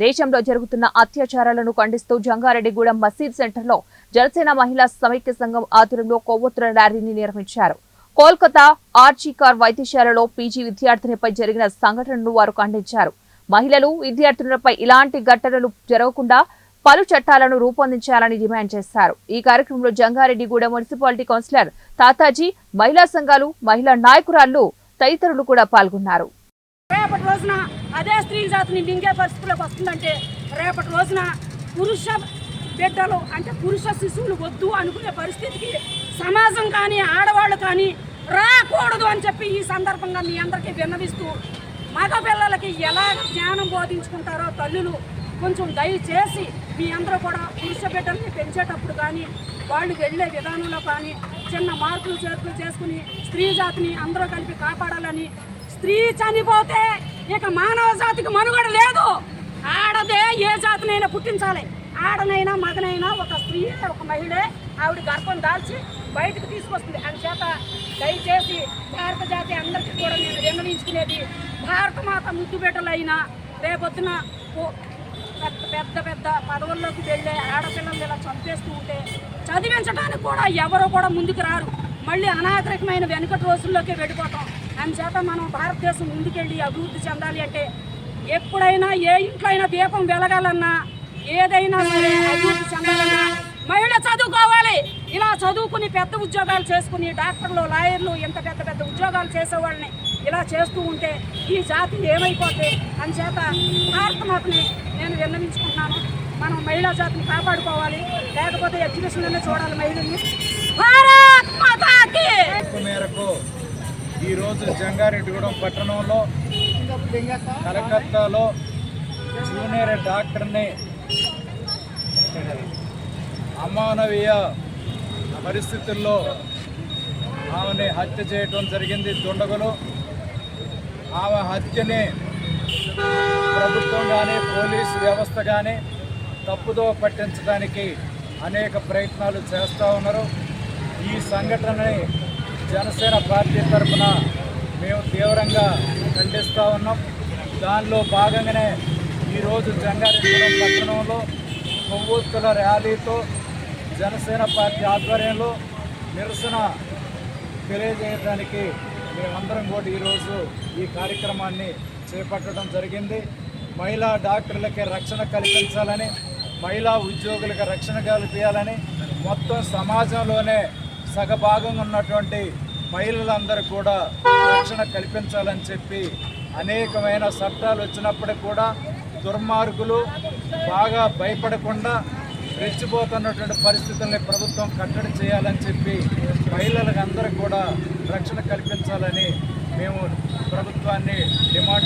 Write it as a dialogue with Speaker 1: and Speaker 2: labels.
Speaker 1: దేశంలో జరుగుతున్న అత్యాచారాలను ఖండిస్తూ జంగారెడ్డిగూడెం మసీద్ సెంటర్లో జనసేన మహిళా సమైక్య సంఘం ఆధ్వర్యంలో కొవ్వొత్తుల ర్యాలీని నిర్వహించారు. కోల్కతా ఆర్జీకార్ వైద్యశాలలో పీజీ విద్యార్థినిపై జరిగిన సంఘటనను వారు ఖండించారు. మహిళలు, విద్యార్థినులపై ఇలాంటి ఘటనలు జరగకుండా పలు చట్టాలను రూపొందించాలని డిమాండ్ చేశారు. ఈ కార్యక్రమంలో జంగారెడ్డిగూడెం మున్సిపాలిటీ కౌన్సిలర్ తాతాజీ, మహిళా సంఘాలు, మహిళా నాయకురాళ్లు తదితరులు కూడా పాల్గొన్నారు.
Speaker 2: రేపటి రోజున అదే స్త్రీ జాతిని మింగే పరిస్థితులకు వస్తుందంటే రేపటి రోజున పురుష బిడ్డలు అంటే పురుష శిశువులు వద్దు అనుకునే పరిస్థితికి సమాజం కానీ ఆడవాళ్ళు కానీ రాకూడదు అని చెప్పి ఈ సందర్భంగా మీ అందరికీ విన్నవిస్తూ మగపిల్లలకి ఎలా జ్ఞానం బోధించుకుంటారో తల్లులు కొంచెం దయచేసి మీ అందరూ కూడా పురుష బిడ్డల్ని పెంచేటప్పుడు కానీ వాళ్ళు వెళ్ళే విధానంలో కానీ చిన్న మార్పులు చేర్పులు చేసుకుని స్త్రీ జాతిని అందరూ కలిపి కాపాడాలని. స్త్రీ చనిపోతే ఇక మానవ జాతికి మనుగడ లేదు. ఆడదే ఏ జాతినైనా పుట్టించాలి. ఆడనైనా మగనైనా ఒక స్త్రీ ఒక మహిళే ఆవిడ గర్భం దాల్చి బయటకు తీసుకొస్తుంది. అందుచేత దయచేసి భారత జాతి అందరికీ కూడా నేను విన్నవించుకునేది, భారత మాత ముద్దు బిడ్డలైనా రేపొద్దున పెద్ద పెద్ద పదవుల్లోకి వెళ్ళే ఆడపిల్లలు ఇలా చంపేస్తూ ఉంటే చదివించడానికి కూడా ఎవరో కూడా ముందుకు రారు. మళ్ళీ అనాగరికమైన వెనుకటి రోజుల్లోకి వెళ్ళిపోతాం. అందుచేత మనం భారతదేశం ముందుకెళ్ళి అభివృద్ధి చెందాలి అంటే ఎప్పుడైనా ఏ ఇంట్లో అయినా దీపం వెలగాలన్నా ఏదైనా అభివృద్ధి చెందాలన్నా మహిళ చదువుకోవాలి. ఇలా చదువుకుని పెద్ద ఉద్యోగాలు చేసుకుని డాక్టర్లు, లాయర్లు ఇంత పెద్ద పెద్ద ఉద్యోగాలు చేసేవాళ్ళని ఇలా చేస్తూ ఉంటే ఈ జాతి ఏమైపోతే అందుచేత భారత మాతని నేను విన్నవించుకుంటున్నాను. మనం మహిళా జాతిని కాపాడుకోవాలి, లేకపోతే ఎగ్జిబిషన్లోనే చూడాలి మహిళల్ని. భారత్ మాతాకి
Speaker 3: మేరకు ఈరోజు జంగారెడ్డిగూడెం పట్టణంలో కలకత్తాలో జూనియర్ డాక్టర్ని అమానవీయ పరిస్థితుల్లో ఆమెని హత్య చేయడం జరిగింది దుండగులు. ఆమె హత్యని ప్రభుత్వం కానీ పోలీసు వ్యవస్థ కానీ తప్పుదో పట్టించడానికి అనేక ప్రయత్నాలు చేస్తూ ఉన్నారు. ఈ సంఘటనని జనసేన పార్టీ తరఫున మేము తీవ్రంగా ఖండిస్తూ ఉన్నాం. దానిలో భాగంగానే ఈరోజు జంగారెడ్డిగూడెం పట్టణంలో కొవ్వొత్తుల ర్యాలీతో జనసేన పార్టీ ఆధ్వర్యంలో నిరసన తెలియజేయడానికి మేమందరం కూడా ఈరోజు ఈ కార్యక్రమాన్ని చేపట్టడం జరిగింది. మహిళా డాక్టర్లకి రక్షణ కల్పించాలని, మహిళా ఉద్యోగులకు రక్షణ కల్పించాలని, మొత్తం సమాజంలోనే సగభాగంగా ఉన్నటువంటి మహిళలందరూ కూడా రక్షణ కల్పించాలని చెప్పి అనేకమైన చట్టాలు వచ్చినప్పటికీ కూడా దుర్మార్గులు బాగా భయపడకుండా రెచ్చిపోతున్నటువంటి పరిస్థితుల్ని ప్రభుత్వం కట్టడి చేయాలని చెప్పి మహిళలకు అందరికీ కూడా రక్షణ కల్పించాలని మేము ప్రభుత్వాన్ని డిమాండ్